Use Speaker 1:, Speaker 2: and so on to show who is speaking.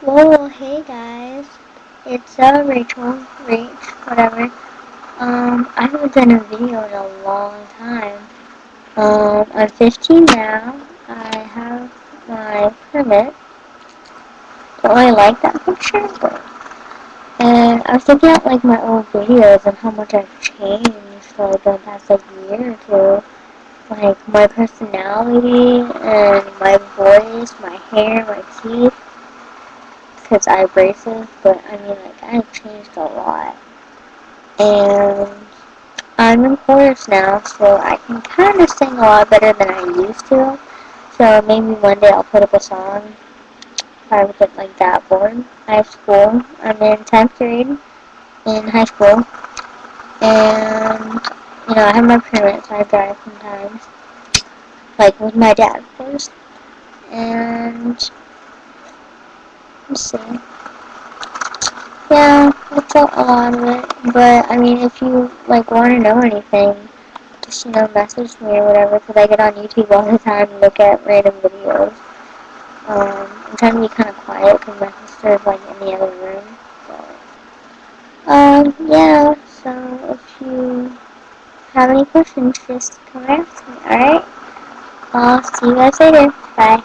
Speaker 1: Whoa, hey guys, it's Rachel, Rach, whatever. I haven't done a video in a long time. I'm 15 now. I have my permit. Don't really like that picture, but and I was looking at like my old videos and how much I've changed like the past like year or two. Like my personality and my voice, my hair, my teeth. Because I have braces, but I mean, like, I've changed a lot. And I'm in chorus now, so I can kind of sing a lot better than I used to. So maybe one day I'll put up a song if I would get like that bored. High school, I'm in 10th grade in high school, and I have my permit, so I drive sometimes, like with my dad, of course. And let's see. Yeah, that's a lot of it. But I mean, if you like want to know anything, just message me or whatever. Because I get on YouTube all the time and look at random videos. I'm trying to be kind of quiet because my sister's like in the other room. Yeah. So if you have any questions, just come ask me. All right. I'll see you guys later. Bye.